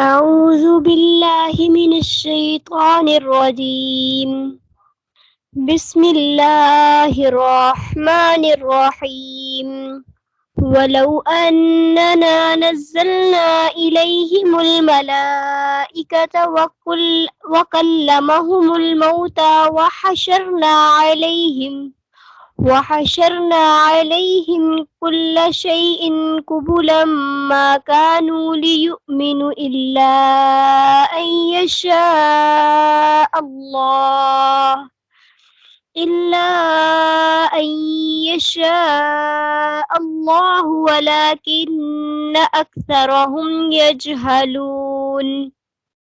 أعوذ بالله من الشيطان الرجيم بسم الله الرحمن الرحيم ولو أننا نزلنا إليهم الملائكة وكلمهم الموتى وحشرنا عليهم كل شيء قبلا ما كانوا ليؤمنوا إلا أن يشاء الله ولكن أكثرهم يجهلون.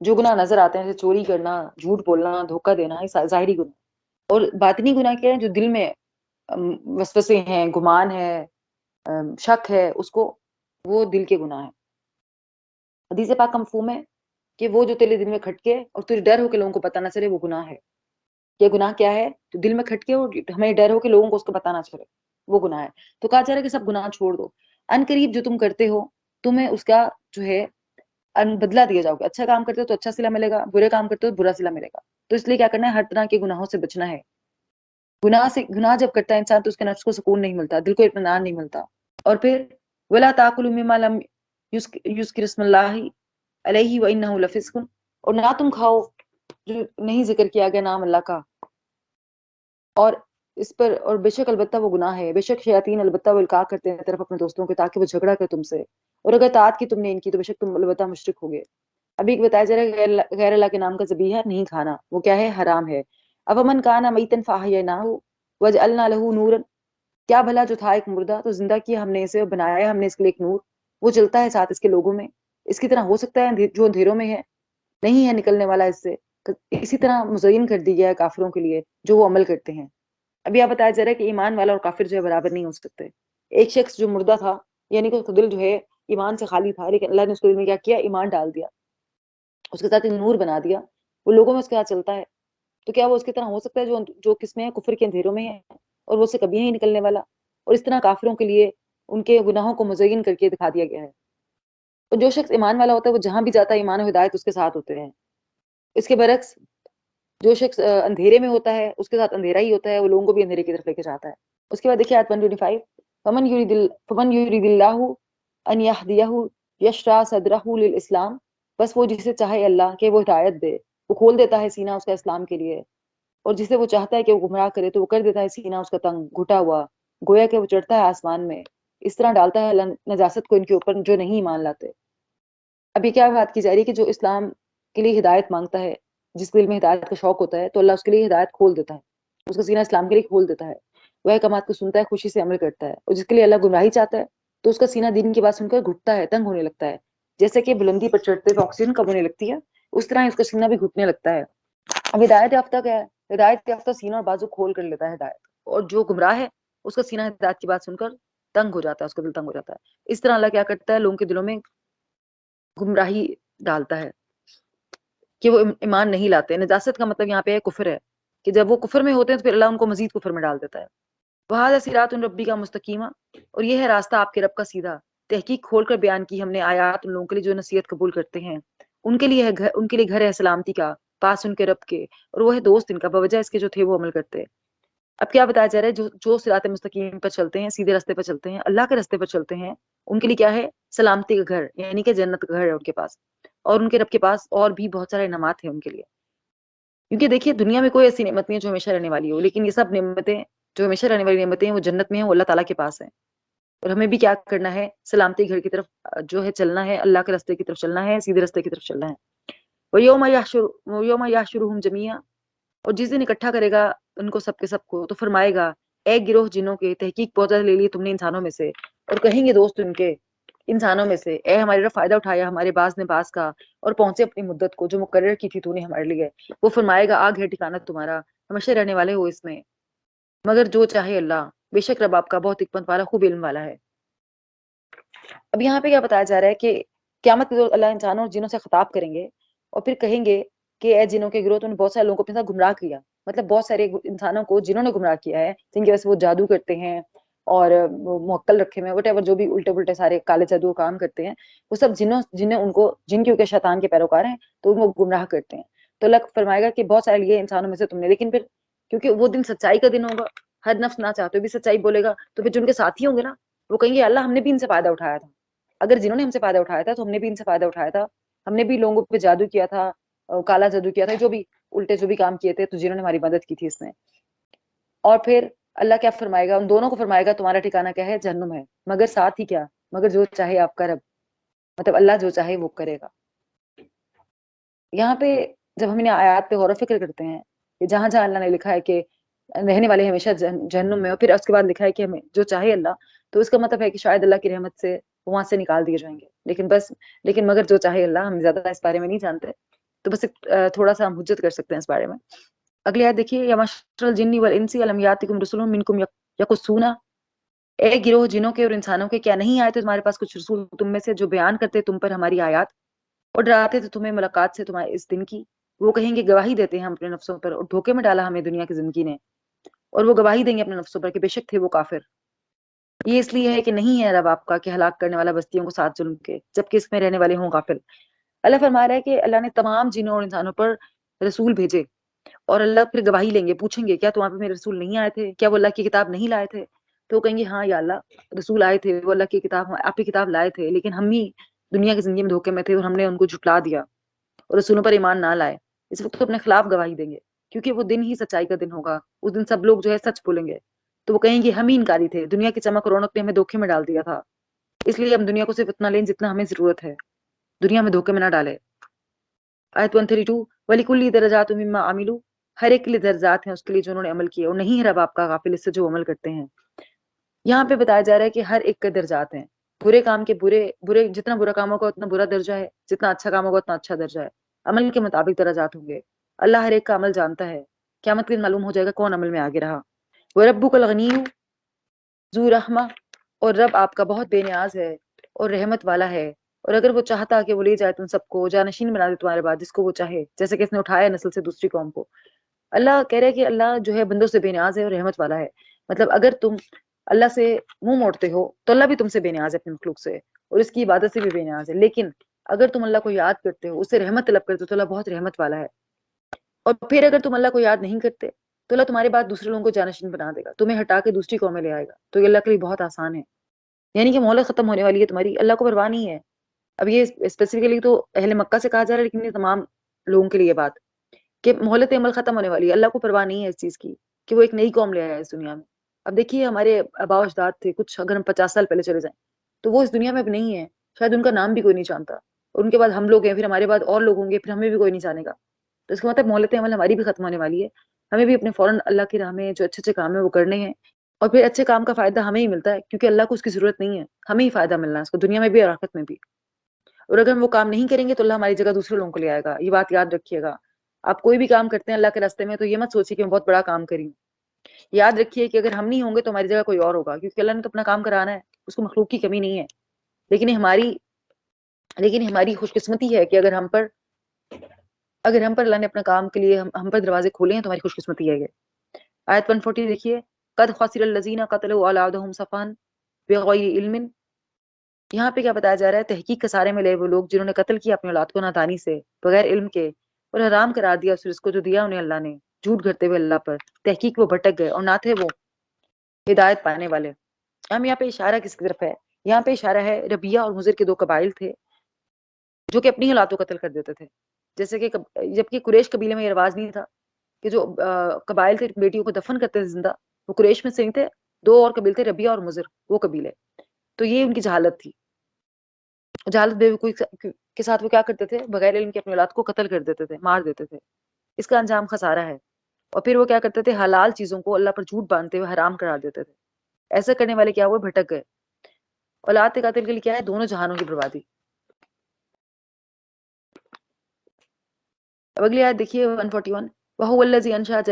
جو گناہ نظر آتے ہیں جیسے چوری کرنا، جھوٹ بولنا، دھوکہ دینا، یہ ظاہری گناہ، اور باطنی گناہ کیا ہے؟ جو دل میں وسوسے ہیں، گمان ہے، شک ہے، اس کو، وہ دل کے گناہ ہیں۔ حدیث پاک کا مفہوم ہے کہ وہ جو تیرے دل میں کھٹکے اور تجھے ڈر ہو کہ لوگوں کو پتہ نہ چلے، وہ گناہ ہے۔ یہ گناہ کیا ہے؟ تو دل میں کھٹکے اور ہمیں ڈر ہو کہ لوگوں کو اس کو پتہ نہ چلے، وہ گناہ ہے۔ تو کہا جا رہا ہے کہ سب گناہ چھوڑ دو، ان قریب جو تم کرتے ہو تمہیں اس کا جو ہے بدلہ دیا جاؤ گے۔ اچھا کام کرتے ہو تو اچھا صلہ ملے گا، برے کام کرتے ہو تو برا صلہ ملے گا۔ تو اس لیے کیا کرنا ہے؟ ہر طرح کے گناہوں سے بچنا ہے۔ گناہ جب کرتا ہے انسان تو اس کے نفس کو سکون نہیں ملتا، دل کو اطمینان نہیں ملتا۔ اور پھر ولا تاکلوا مما لم یذکر اسم اللہ علیہ وانہ لفسق، اور نہ تم کھاؤ جو نہیں ذکر کیا گیا نام اللہ کا، اور اس پر، اور بے شک البتہ وہ گناہ ہے، بے شک شیاطین البتہ وہ القاء کرتے ہیں طرف اپنے دوستوں کے تاکہ وہ جھگڑا کرے تم سے، اور اگر طاعت کی تم نے ان کی تو بے شک تم البتہ مشرک ہوگے۔ ابھی ایک بتایا جا رہا ہے غیر اللہ کے نام کا ذبیحہ نہیں کھانا، وہ کیا ہے؟ حرام ہے۔ افمن کان میتا فاحییناہ وجعلنا لہ نورا، کیا بھلا جو تھا ایک مردہ تو زندہ کیا ہم نے اسے، اور بنایا ہم نے اس کے لیے ایک نور، وہ چلتا ہے ساتھ اس کے لوگوں میں، اس کی طرح ہو سکتا ہے جو اندھیروں میں ہے نہیں ہے نکلنے والا اس سے؟ اسی طرح مزین کر دی گیا ہے کافروں کے لیے جو وہ عمل کرتے ہیں۔ ابھی آپ بتایا جا رہا ہے کہ ایمان والا اور کافر جو ہے برابر نہیں ہو سکتے۔ ایک شخص جو مردہ تھا، یعنی کہ اس کا دل جو ہے ایمان سے خالی تھا، لیکن اللہ نے اس کے دل میں کیا کیا؟ ایمان ڈال دیا، اس کے ساتھ ایک نور بنا دیا، وہ لوگوں میں اس کے ساتھ چلتا ہے۔ تو کیا وہ اس کی طرح ہو سکتا ہے جو کس میں ہے؟ کفر کے اندھیروں میں ہے، اور وہ سے کبھی نہیں نکلنے والا؟ اور اس طرح کافروں کے لیے ان کے گناہوں کو مزین کر کے دکھا دیا گیا ہے۔ اور جو شخص ایمان والا ہوتا ہے وہ جہاں بھی جاتا ہے ایمان و ہدایت اس کے ساتھ ہوتے ہیں۔ اس کے برعکس جو شخص اندھیرے میں ہوتا ہے اس کے ساتھ اندھیرا ہی ہوتا ہے، وہ لوگوں کو بھی اندھیرے کی طرف لے کے جاتا ہے۔ اس کے بعد دیکھیے آیت 125، فمن یرید اللہ ان یہدیہ یشرح صدرہ للاسلام، بس وہ جسے چاہے اللہ کہ وہ ہدایت دے، وہ کھول دیتا ہے سینہ اس کا اسلام کے لیے، اور جسے وہ چاہتا ہے کہ وہ گمراہ کرے تو وہ کر دیتا ہے سینہ اس کا تنگ گھٹا ہوا، گویا کہ وہ چڑھتا ہے آسمان میں، اس طرح ڈالتا ہے اللہ نجاست کو ان کے اوپر جو نہیں ایمان لاتے۔ ابھی کیا بات کی جا رہی ہے کہ جو اسلام کے لیے ہدایت مانگتا ہے، جس دل میں ہدایت کا شوق ہوتا ہے، تو اللہ اس کے لیے ہدایت کھول دیتا ہے، اس کا سینہ اسلام کے لیے کھول دیتا ہے، وہ احکامات کو سنتا ہے، خوشی سے عمل کرتا ہے۔ اور جس کے لیے اللہ گمراہی چاہتا ہے تو اس کا سینہ دین کی بات سن کر گھٹتا ہے، تنگ ہونے لگتا ہے، جیسے کہ بلندی پر چڑھتے ہوئے آکسیجن کم ہونے لگتی ہے، اس طرح اس کا سینہ بھی گھٹنے لگتا ہے۔ اب ہدایت یافتہ کیا ہے؟ ہدایت یافتہ سینہ اور بازو کھول کر لیتا ہے ہدایت، اور جو گمراہ ہے اس کا سینہ ہدایت کی بات سن کر تنگ ہو جاتا ہے، اس کا دل تنگ ہو جاتا ہے۔ اس طرح اللہ کیا کرتا ہے؟ لوگوں کے دلوں میں گمراہی ڈالتا ہے کہ وہ ایمان نہیں لاتے۔ نجاست کا مطلب یہاں پہ ہے کفر ہے، کہ جب وہ کفر میں ہوتے ہیں تو پھر اللہ ان کو مزید کفر میں ڈال دیتا ہے۔ وہذا صراط ربی کا مستقیمہ، اور یہ ہے راستہ آپ کے رب کا سیدھا۔ تحقیق کھول کر بیان کی ہم نے آیات ان لوگوں کے لیے جو نصیحت قبول کرتے ہیں، ان کے لیے گھر ہے سلامتی کا پاس ان کے رب کے، اور وہ ہے دوست ان کا بوجہ اس کے جو تھے وہ عمل کرتے۔ اب کیا بتایا جا رہا ہے؟ جو صراط مستقیم پر چلتے ہیں، سیدھے راستے پر چلتے ہیں، اللہ کے راستے پر چلتے ہیں، ان کے لیے کیا ہے؟ سلامتی کا گھر، یعنی کہ جنت کا گھر ہے ان کے پاس، اور ان کے رب کے پاس اور بھی بہت سارے انعامات ہیں ان کے لیے۔ کیونکہ دیکھیے دنیا میں کوئی ایسی نعمت نہیں ہے جو ہمیشہ رہنے والی ہو، لیکن یہ سب نعمتیں جو ہمیشہ رہنے والی نعمتیں ہیں وہ جنت میں ہیں، وہ اللہ تعالیٰ کے پاس ہیں۔ اور ہمیں بھی کیا کرنا ہے؟ سلامتی گھر کی طرف جو ہے چلنا ہے، اللہ کے راستے کی طرف چلنا ہے، سیدھے راستے کی طرف چلنا ہے۔ وَيَوْمَ يَحْشُرُهُمْ جَمِيعًا، اور جس دن اکٹھا کرے گا ان کو سب کے سب کو، تو فرمائے گا اے گروہ جنوں کے، تحقیق پودہ لے لیے تم نے انسانوں میں سے، اور کہیں گے دوست ان کے انسانوں میں سے، اے ہمارے رب فائدہ اٹھایا ہمارے باز نے باز کا، اور پہنچے اپنی مدت کو جو مقرر کی تھی تو نے ہمارے لیے۔ وہ فرمائے گا آگ ہے ٹھکانہ تمہارا، ہمیشہ رہنے والے ہو اس میں، مگر جو چاہے اللہ، بے شک رب آپ کا بہت حکمت والا خوب علم والا ہے۔ اب یہاں پہ کیا بتایا جا رہا ہے کہ قیامت کے روز اللہ انسانوں اور جنوں سے خطاب کریں گے، اور پھر کہیں گے کہ اے جنوں کے گروہ، تم نے بہت سارے لوگوں کو اپنے ساتھ گمراہ کیا، مطلب بہت سارے انسانوں کو جنہوں نے گمراہ کیا ہے، جن کی وجہ سے وہ جادو کرتے ہیں اور موکل رکھے ہوئے ہیں، جو بھی الٹے پلٹے سارے کالے جادو کام کرتے ہیں، وہ سب جنہیں ان کو جن کے شیطان کے پیروکار ہیں تو ان کو گمراہ کرتے ہیں۔ تو اللہ فرمائے گا کہ بہت سارے لیے انسانوں میں سے تم نے، لیکن پھر کیونکہ وہ دن سچائی کا دن ہوگا، ہر نفس نہ چاہتے بھی سچائی بولے گا، تو پھر جو ان کے ساتھی ہوں گے نا، وہ کہیں گے اللہ ہم نے بھی ان سے فائدہ اٹھایا تھا، اگر جنہوں نے ہم سے فائدہ اٹھایا تھا تو ہم نے بھی ان سے فائدہ اٹھایا تھا، ہم نے بھی لوگوں پہ جادو کیا تھا، کالا جادو کیا تھا، جو بھی الٹے جو بھی کام کیے تھے، تو جنہوں نے ہماری مدد کی تھی اس میں۔ اور پھر اللہ کیا فرمائے گا؟ ان دونوں کو فرمائے گا تمہارا ٹھکانہ کیا ہے؟ جہنم ہے، مگر ساتھ ہی کیا؟ مگر جو چاہے آپ کا رب، مطلب اللہ جو چاہے وہ کرے گا۔ یہاں پہ جب ہم ان آیات پہ غور و فکر کرتے ہیں کہ جہاں جہاں اللہ نے لکھا ہے کہ رہنے والے ہمیشہ جہنم میں، اور پھر اس کے بعد لکھا ہے کہ ہمیں جو چاہے اللہ، تو اس کا مطلب ہے کہ شاید اللہ کی رحمت سے وہاں سے نکال دیے جائیں گے، لیکن مگر جو چاہے اللہ، ہم زیادہ اس بارے میں نہیں جانتے، تو بس تھوڑا سا ہم حجت کر سکتے ہیں اس بارے میں. اگلی آیت دیکھیے، یا معشر الجن والانس الم یاتکم رسل منکم یقصون، اے گروہ جنوں کے اور انسانوں کے، کیا نہیں آئے تھے تمہارے پاس کچھ رسول تم میں سے جو بیان کرتے تم پر ہماری آیات اور ڈراتے تھے تمہیں ملاقات سے تمہارے اس دن کی. وہ کہیں گے گواہی دیتے ہیں ہم اپنے نفسوں پر، اور دھوکے میں ڈالا ہمیں دنیا کی زندگی نے، اور وہ گواہی دیں گے اپنے نفسوں پر کہ بے شک تھے وہ کافر. یہ اس لیے ہے کہ نہیں ہے رب آپ کا کہ ہلاک کرنے والا بستیوں کو ساتھ ظلم کے، جبکہ اس میں رہنے والے ہوں غافل. اللہ فرما رہا ہے کہ اللہ نے تمام جنوں اور انسانوں پر رسول بھیجے، اور اللہ پھر گواہی لیں گے، پوچھیں گے کیا تمہارے پہ میرے رسول نہیں آئے تھے، کیا وہ اللہ کی کتاب نہیں لائے تھے؟ تو وہ کہیں گے ہاں یا اللہ رسول آئے تھے، وہ اللہ کی کتاب آپ کی کتاب لائے تھے، لیکن ہم ہی دنیا کی زندگی میں دھوکے میں تھے اور ہم نے ان کو جھٹلا دیا اور رسولوں پر ایمان نہ لائے. اس وقت تو اپنے خلاف گواہی دیں گے، کیونکہ وہ دن ہی سچائی کا دن ہوگا. اس دن سب لوگ جو ہے سچ بولیں گے، تو وہ کہیں گے ہم ہی انکاری تھے، دنیا کی چمک رونق نے ہمیں دھوکے میں ڈال دیا تھا، اس لیے ہم دنیا کو صرف اتنا لیں جتنا ہمیں ضرورت ہے، دنیا میں دھوکے میں نہ ڈالے. آیت 132 وَلِكُلِّ دَرَجَاتٌ مِّمَّا عَمِلُوا، ہر ایک کے لیے درجات ہیں اس کے لیے جو انہوں نے عمل کیے، اور نہیں ہے رب آپ کا غافل اس سے جو عمل کرتے ہیں. یہاں پہ بتایا جا رہا ہے کہ ہر ایک کے درجات ہیں، برے کام کے برے جتنا برا کام ہوگا اتنا برا درجہ ہے، جتنا اچھا کام ہوگا اتنا اچھا درجہ ہے، عمل کے مطابق درجات ہوں گے. اللہ ہر ایک کا عمل جانتا ہے، قیامت کے دن معلوم ہو جائے گا کون عمل میں آگے رہا. وَرَبُّكَ الْغَنِيُّ ذو رحمہ، اور رب آپ کا بہت بے نیاز ہے اور رحمت والا ہے، اور اگر وہ چاہتا کہ وہ لے جائے تم سب کو، جانشین بنا دے تمہارے بعد جس کو وہ چاہے، جیسے کہ اس نے اٹھایا نسل سے دوسری قوم کو. اللہ کہہ رہے ہیں کہ اللہ جو ہے بندوں سے بے نیاز ہے اور رحمت والا ہے. مطلب اگر تم اللہ سے منہ موڑتے ہو تو اللہ بھی تم سے بے نیاز ہے اپنے مخلوق سے، اور اس کی عبادت سے بھی بے نیاز ہے. لیکن اگر تم اللہ کو یاد کرتے ہو، اس سے رحمت طلب کرتے ہو، تو اللہ بہت رحمت والا ہے. اور پھر اگر تم اللہ کو یاد نہیں کرتے تو اللہ تمہارے بعد دوسرے لوگوں کو جانشین بنا دے گا، تمہیں ہٹا کے دوسری قوم میں لے آئے گا. تو یہ اللہ کے لیے بہت آسان ہے. یعنی کہ مہلت ختم ہونے والی ہے تمہاری، اللہ کو پرواہ نہیں ہے. اب یہ اسپیسیفکلی تو اہل مکہ سے کہا جا رہا ہے، لیکن یہ تمام لوگوں کے لیے بات کہ مہلت عمل ختم ہونے والی ہے. اللہ کو پرواہ نہیں ہے اس چیز کی کہ وہ ایک نئی قوم لے آیا ہے اس دنیا میں. اب دیکھیے ہمارے آباء و اجداد تھے کچھ، اگر ہم 50 سال پہلے چلے جائیں تو وہ اس دنیا میں اب نہیں ہے، شاید ان کا نام بھی کوئی نہیں جانتا، اور ان کے بعد ہم لوگ ہیں، پھر ہمارے بعد اور لوگ ہوں گے، پھر ہمیں بھی کوئی نہیں جانے گا. تو اس کا مطلب مہلت عمل ہماری بھی ختم ہونے والی ہے. ہمیں بھی اپنے فوراً اللہ کی راہ میں جو اچھے اچھے کام ہیں وہ کرنے ہیں، اور پھر اچھے کام کا فائدہ ہمیں ہی ملتا ہے، کیونکہ اللہ کو اس کی ضرورت نہیں ہے، ہمیں ہی فائدہ ملنا ہے اس کو دنیا میں بھی اور آخرت میں بھی. اور اگر ہم وہ کام نہیں کریں گے تو اللہ ہماری جگہ دوسرے لوگوں کو لے آئے گا. یہ بات یاد رکھیے گا. آپ کوئی بھی کام کرتے ہیں اللہ کے راستے میں تو یہ مت سوچیے کہ میں بہت بڑا کام کری ہوں. یاد رکھیے کہ اگر ہم نہیں ہوں گے تو ہماری جگہ کوئی اور ہوگا، کیونکہ اللہ نے تو اپنا کام کرانا ہے، اس کو مخلوق کی کمی نہیں ہے. لیکن ہماری خوش قسمتی ہے کہ اگر ہم پر اللہ نے اپنا کام کے لیے ہم پر دروازے کھولے ہیں تو ہماری خوش قسمتی ہے یہ. آیت 140 دیکھیے، قد خسر الذین قتلوا اولادهم سفہا بغیر علم. یہاں پہ کیا بتایا جا رہا ہے؟ تحقیق خسارے میں لے وہ لوگ جنہوں نے قتل کیا اپنی اولاد کو نادانی سے، بغیر علم کے، اور حرام قرار دیا اس رزق کو جو دیا انہیں اللہ نے، جھوٹ گھڑتے ہوئے اللہ پر. تحقیق وہ بھٹک گئے اور نہ تھے وہ ہدایت پانے والے. ہم یہاں پہ اشارہ کس کی طرف ہے؟ یہاں پہ اشارہ ہے ربیہ اور مضر کے دو قبائل تھے جو کہ اپنی اولاد کو قتل کر دیتے تھے. جیسے کہ جبکہ قریش قبیلے میں یہ رواج نہیں تھا کہ جو قبائل تھے بیٹیوں کو دفن کرتے تھے زندہ، وہ قریش میں سے نہیں تھے. دو اور قبیلے تھے ربیہ اور مضر، وہ قبیلے. تو یہ ان کی جہالت تھی. جہالت بے وقوفی کے ساتھ وہ کیا کرتے تھے؟ بغیر علم کے اپنی اولاد کو قتل کر دیتے تھے، مار دیتے تھے. اس کا انجام خسارہ ہے. اور پھر وہ کیا کرتے تھے؟ حلال چیزوں کو اللہ پر جھوٹ باندھتے ہوئے حرام قرار دیتے تھے. ایسا کرنے والے کیا ہوئے؟ بھٹک گئے. اولاد کے قاتل کے لیے کیا ہے؟ دونوں جہانوں کی بربادی. اب اگلی آیت دیکھیے 141 وَهُوَ الَّذِي أَنشَأَ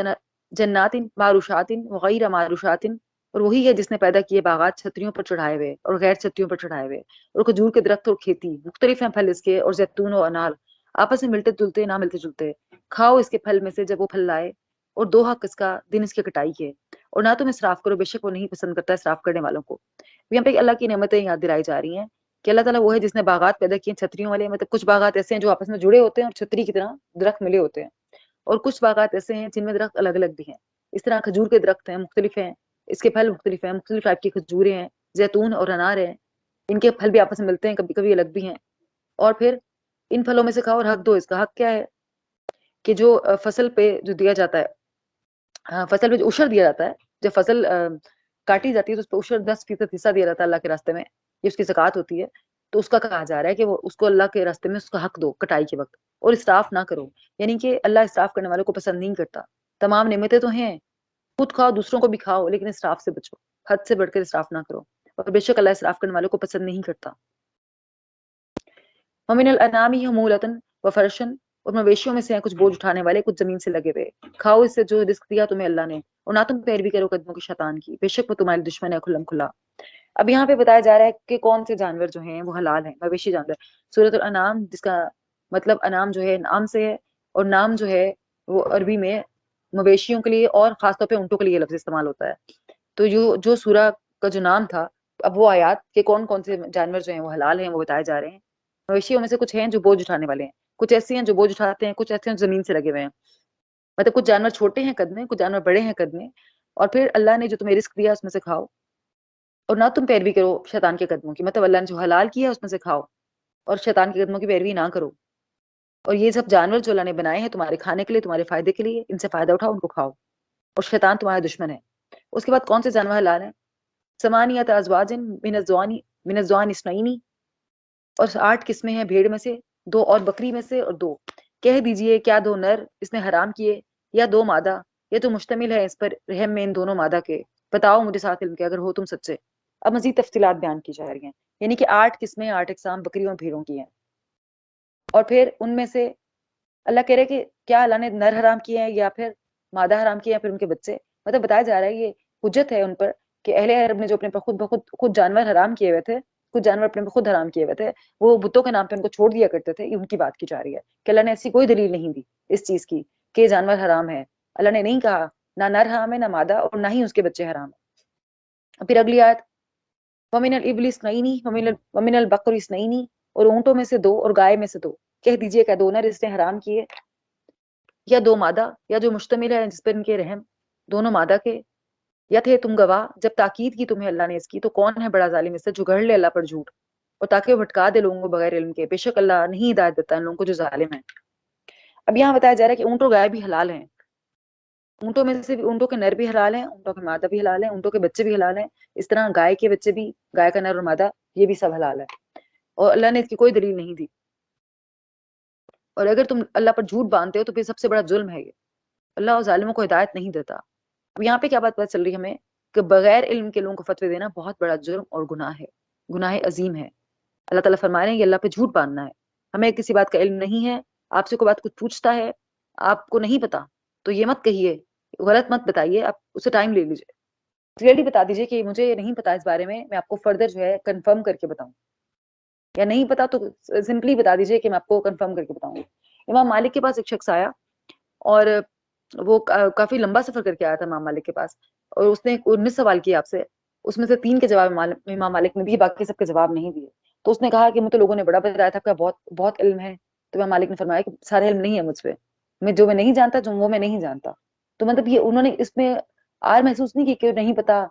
جَنَّاتٍ مَعْرُوشَاتٍ وَغَيْرَ مَعْرُوشَاتٍ، اور وہی ہے جس نے پیدا کیے باغات چھتریوں پر چڑھائے ہوئے اور غیر چھتریوں پر چڑھائے ہوئے، اور کھجور کے درخت اور کھیتی، مختلف ہیں پھل اس کے، اور زیتون و انار، آپس میں ملتے جلتے نہ ملتے جلتے. کھاؤ اس کے پھل میں سے جب وہ پھل لائے، اور دو حق اس کا دن اس کی کٹائی کے، اور نہ تم اسراف کرو، بے شک وہ نہیں پسند کرتا اسراف کرنے والوں کو. یہاں پہ اللہ کی نعمتیں یاد دلائی جا رہی ہیں کہ اللہ تعالیٰ وہ ہے جس نے باغات پیدا کیے چھتریوں والے. مطلب کچھ باغات ایسے ہیں جو آپس میں جڑے ہوتے ہیں اور چھتری کی طرح درخت ملے ہوتے ہیں، اور کچھ باغات ایسے ہیں جن میں درخت الگ الگ بھی ہیں. اس طرح کھجور کے درخت ہیں، مختلف ہیں، اس کے پھل مختلف ہیں، مختلف ٹائپ کی کھجوریں ہیں، زیتون اور انار ہیں، ان کے پھل بھی آپس میں ملتے ہیں، کبھی کبھی الگ بھی ہیں. اور پھر ان پھلوں میں سے کھاؤ اور حق دو. اس کا حق کیا ہے؟ کہ جو فصل پہ جو دیا جاتا ہے، فصل پہ جو عشر دیا جاتا ہے، جب فصل کاٹی جاتی ہے تو اس پہ عشر 10% حصہ دیا جاتا ہے اللہ کے راستے میں، یہ اس کی زکوٰۃ ہوتی ہے. تو اس کا کہا جا رہا ہے کہ وہ اس کو اللہ کے راستے میں اس کا حق دو کٹائی کے وقت، اور اسراف نہ کرو. یعنی کہ اللہ اسراف کرنے والوں کو پسند نہیں کرتا. تمام نعمتیں تو ہیں، خود کھاؤ دوسروں کو بھی کھاؤ، لیکن اسراف سے بچو، حد سے بڑھ کر اسراف نہ کرو. اور بے شک اللہ اسراف کرنے والوں کو پسند نہیں کرتا. وَمِنَ الْأَنْعَامِ حَمُولَةً وَفَرْشًا، اور مویشیوں میں سے ہیں کچھ بوجھ اٹھانے والے کچھ زمین سے لگے ہوئے، کھاؤ اس سے جو رزق دیا تمہیں اللہ نے، اور نہ تم پیروی کرو قدموں کی شیطان کی، بے شک وہ تمہارے دشمن ہے کھلم کھلا۔ اب یہاں پہ بتایا جا رہا ہے کہ کون سے جانور جو ہیں وہ حلال ہیں، مویشی جانور۔ سورۃ الانعام جس کا مطلب انعام جو ہے نام سے ہے، اور نام جو ہے وہ عربی میں مویشیوں کے لیے اور خاص طور پہ اونٹوں کے لیے لفظ استعمال ہوتا ہے۔ تو جو سورہ کا جو نام تھا، اب وہ آیات کہ کون کون سے جانور جو ہیں وہ حلال ہیں وہ بتائے جا رہے ہیں۔ مویشیوں میں سے کچھ ہیں جو بوجھ اٹھانے والے ہیں، کچھ ایسے ہیں جو بوجھ اٹھاتے ہیں، کچھ ایسے ہیں جو زمین سے لگے ہوئے ہیں، مطلب کچھ جانور چھوٹے ہیں قد میں، کچھ جانور بڑے ہیں قد میں، اور پھر اللہ نے جو تمہیں رزق دیا اس میں سے کھاؤ، اور نہ تم پیروی کرو شیطان کے قدموں کی، مطلب اللہ نے جو حلال کیا ہے اس میں سے کھاؤ اور شیطان کے قدموں کی پیروی نہ کرو۔ اور یہ سب جانور جو اللہ نے بنائے ہیں تمہارے کھانے کے لیے، تمہارے فائدے کے لیے، ان سے فائدہ اٹھاؤ، ان کو کھاؤ، اور شیطان تمہارا دشمن ہے۔ اس کے بعد کون سے جانور حلال ہیں؟ ثمانیۃ ازواج من الزوان اثنین، اور 8 قسمیں ہیں بھیڑ میں سے، 2 اور بکری میں سے، اور 2۔ کہہ دیجئے کیا 2 نر اس نے حرام کیے یا 2 مادہ، یہ تو مشتمل ہے اس پر رحم میں ان دونوں مادہ کے، بتاؤ مجھے ساتھ علم کے اگر ہو تم سچے۔ اب مزید تفصیلات بیان کی جا رہی ہیں، یعنی کہ 8 قسمیں، 8 اقسام بکریوں اور بھیڑوں کی ہیں، اور پھر ان میں سے اللہ کہہ رہے کہ کیا اللہ نے نر حرام کیے ہیں یا پھر مادہ حرام کیے ہیں، پھر ان کے بچے، مطلب بتایا جا رہا ہے یہ حجت ہے ان پر کہ اہل عرب نے جو اپنے پر خود جانور حرام کیے ہوئے تھے، کچھ جانور اپنے پر خود حرام کیے ہوئے تھے، وہ بتوں کے نام پہ ان کو چھوڑ دیا کرتے تھے، یہ ان کی بات کی جا رہی ہے کہ اللہ نے ایسی کوئی دلیل نہیں دی اس چیز کی کہ یہ جانور حرام ہے۔ اللہ نے نہیں کہا نہ نر حرام ہے، نہ مادہ، اور نہ ہی اس کے بچے حرام ہیں۔ پھر اگلی آیت وَمِنَ الْإِبْلِ اثْنَيْنِ وَمِنَ الْبَقَرِ اثْنَيْنِ، اور اونٹوں میں سے 2 اور گائے میں سے 2۔ کہہ دیجئے کہ 2 نر اس نے حرام کیے یا 2 مادہ، یا جو مشتمل ہے جس پر ان کے رحم دونوں مادہ کے، یا تھے تم گواہ جب تاکید کی تمہیں اللہ نے اس کی، تو کون ہے بڑا ظالم اس سے جو گھڑ لے اللہ پر جھوٹ، اور تاکہ وہ بھٹکا دے لوگوں کو بغیر علم کے، بے شک اللہ نہیں ہدایت دیتا ان لوگوں کو جو ظالم ہیں۔ اب یہاں بتایا جا رہا ہے کہ اونٹ اور گائے بھی حلال ہیں، اونٹوں میں سے بھی اونٹوں کے نر بھی حلال ہیں، اونٹوں کے مادہ بھی حلال ہیں، اونٹوں کے بچے بھی حلال ہیں، اس طرح گائے کے بچے بھی، گائے کا نر اور مادہ یہ بھی سب حلال ہے، اور اللہ نے اس کی کوئی دلیل نہیں دی۔ اور اگر تم اللہ پر جھوٹ باندھتے ہو تو پھر سب سے بڑا ظلم ہے یہ، اللہ ظالموں کو ہدایت نہیں دیتا۔ اب یہاں پہ کیا بات پتہ چل رہی ہے ہمیں کہ بغیر علم کے لوگوں کو فتوی دینا بہت بڑا جرم اور گناہ ہے، گناہ عظیم ہے۔ اللہ تعالیٰ فرما رہے ہیں کہ اللہ پہ جھوٹ باندھنا ہے، ہمیں کسی بات کا علم نہیں ہے، آپ سے کوئی بات کچھ پوچھتا ہے آپ کو نہیں پتا تو یہ مت کہیے، غلط مت بتائیے، آپ اسے ٹائم لے لیجیے، کلیئرلی بتا دیجیے کہ مجھے نہیں پتا اس بارے میں آپ کو فردر جو ہے کنفرم کر کے بتاؤں، یا نہیں پتا تو سمپلی بتا دیجیے کہ میں آپ کو کنفرم کر کے بتاؤں۔ امام مالک کے پاس ایک شخص آیا اور وہ کافی لمبا سفر کر کے آیا تھا امام مالک کے پاس، اور اس نے 19 سوال کیے آپ سے، اس میں سے 3 کے جواب امام مالک نے دیے، باقی سب کے جواب نہیں دیے۔ تو اس نے کہا کہ مجھے لوگوں نے بڑا بتایا تھا کہ بہت علم ہے، تو امام مالک نے فرمایا کہ سارا علم نہیں ہے مجھ پہ، جو میں نہیں جانتا وہ میں نہیں جانتا۔ تو مطلب یہ انہوں نے اس میں آر محسوس نہیں کی کہ نہیں پتا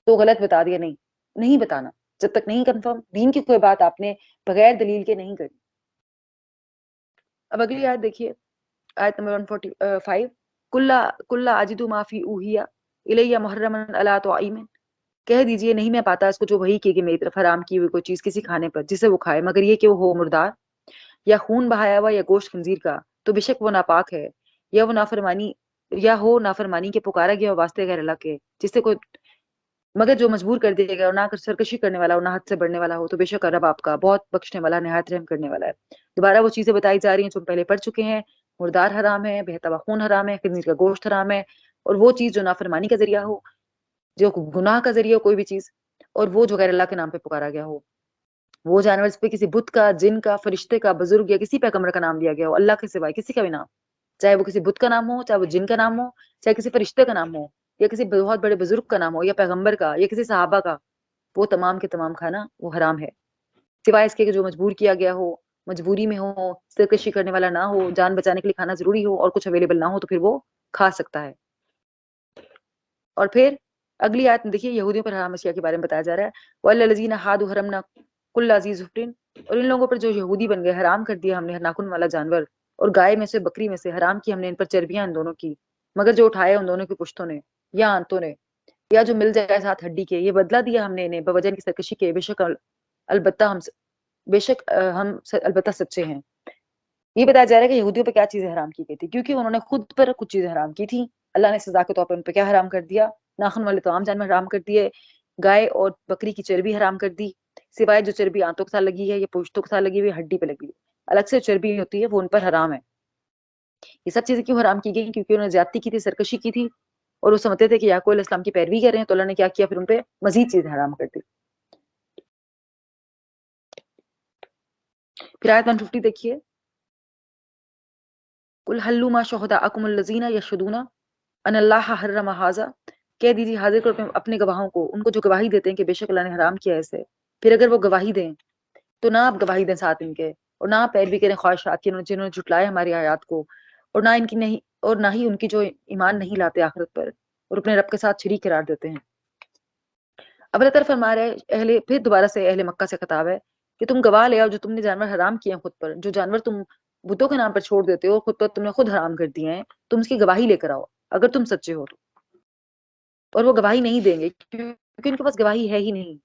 تو غلط بتا دیا، نہیں بتانا جب تک نہیں کنفرم، دین کی کوئی بات آپ نے بغیر دلیل کے نہیں کری۔ اب اگلی آیت دیکھیے، آیت نمبر 145، کُلَّ اجد ما فی اوحی الی محرما علی طاعم، کہہ دیجئے نہیں میں پاتا اس کو جو وحی کی کہ میری طرف حرام کی ہوئی کوئی چیز کسی کھانے پر جسے وہ کھائے، مگر یہ کہ وہ ہو مردار یا خون بہایا ہوا یا گوشت خنزیر کا، تو بے شک وہ ناپاک ہے، یا وہ نافرمانی یا ہو نافرمانی کے پکارا گیا واسطے غیر اللہ کے، جس سے کوئی، مگر جو مجبور کر دیا گیا اور نہ سرکشی کرنے والا اور نہ حد سے بڑھنے والا ہو، تو بے شک رب آپ کا بہت بخشنے والا نہایت رحم کرنے والا ہے۔ دوبارہ وہ چیزیں بتائی جا رہی ہیں جو ہم پہلے پڑھ چکے ہیں، مردار حرام ہے، بہتا ہوا خون حرام ہے، خنزیر کا گوشت حرام ہے، اور وہ چیز جو نافرمانی کا ذریعہ ہو، جو گناہ کا ذریعہ ہو کوئی بھی چیز، اور وہ جو غیر اللہ کے نام پہ پکارا گیا ہو، وہ جانور جس پہ کسی بت کا، جن کا، فرشتے کا، بزرگ یا کسی پیغمبر کا نام لیا گیا ہو اللہ کے سوائے کسی کا بھی نام، چاہے وہ کسی بت کا نام ہو، چاہے وہ جن کا نام ہو، چاہے کسی فرشتے کا نام ہو، یا کسی بہت بڑے بزرگ کا نام ہو، یا پیغمبر کا، یا کسی صحابہ کا، وہ تمام کے تمام کھانا وہ حرام ہے، سوائے اس کے کہ جو مجبور کیا گیا ہو، مجبوری میں ہو، سرکشی کرنے والا نہ ہو، جان بچانے کے لیے کھانا ضروری ہو اور کچھ اویلیبل نہ ہو تو پھر وہ کھا سکتا ہے۔ اور پھر اگلی آیت میں دیکھیے یہودیوں پر حرام اشیاء کے بارے میں بتایا جا رہا ہے، وَالَّذِينَ حَادُوا حَرَمْنَا كُلَّ ذِي ظُفْرٍ، اور ان لوگوں پر جو یہودی بن گئے حرام کر دیا ہم نے ناخن والا جانور، اور گائے میں سے بکری میں سے حرام کی ہم نے ان پر چربیاں ان دونوں کی، مگر جو اٹھائے ان دونوں کی پشتوں نے یا آنتوں نے، یا جو مل جائے ساتھ ہڈی کے، یہ بدلہ دیا ہم نے انہیں بوجہ کی سرکشی کے، ہم البتہ سچے ہیں۔ یہ بتایا جا رہا ہے کہ یہودیوں پہ کیا چیزیں حرام کی گئی تھی، کیونکہ انہوں نے خود پر کچھ چیزیں حرام کی تھیں، اللہ نے سزا کے طور پر ان پہ کیا حرام کر دیا، ناخن والے تمام جانور حرام کر دیے، گائے اور بکری کی چربی حرام کر دی، سوائے جو چربی آنتوں کے ساتھ لگی ہے یا پشتوں کے ساتھ لگی ہوئی ہڈی پہ لگی ہے، الگ سے چربی ہوتی ہے وہ ان پر حرام ہے۔ یہ سب چیزیں کیوں حرام کی گئی؟ کیونکہ انہوں نے زیادتی کی تھی، سرکشی کی تھی، اور وہ سمجھتے تھے کہ یعقوب علیہ السلام کی پیروی کر رہے ہیں، تو اللہ نے کیا کیا؟ پھر ان پہ مزید چیزیں حرام کر دی۔ پھر آیت 150 دیکھیے، قل هلوا شهداءکم الذین یشهدون ان اللہ حرم ھذا، کہہ دیجیے حاضر کرو اپنے گواہوں کو، ان کو جو گواہی دیتے ہیں کہ بے شک اللہ نے حرام کیا ہے اسے۔ پھر اگر وہ گواہی دیں تو نہ آپ گواہی دیں ساتھ ان کے، اور نہ آپ پیروی کریں خواہشات کی جنہوں نے جھٹلایا ہماری آیات کو، اور نہ ان کی نہیں، اور نہ ہی ان کی جو ایمان نہیں لاتے آخرت پر اور اپنے رب کے ساتھ شریک قرار دیتے ہیں۔ اب اللہ تعالیٰ فرما رہے ہیں پھر دوبارہ سے اہل مکہ سے خطاب ہے کہ تم گواہ لے آؤ جو تم نے جانور حرام کیے ہیں خود پر، جو جانور تم بتوں کے نام پر چھوڑ دیتے ہو خود پر تم نے خود حرام کر دیے ہیں، تم اس کی گواہی لے کر آؤ اگر تم سچے ہو تو۔ اور وہ گواہی نہیں دیں گے کیونکہ ان کے پاس گواہی ہے ہی نہیں،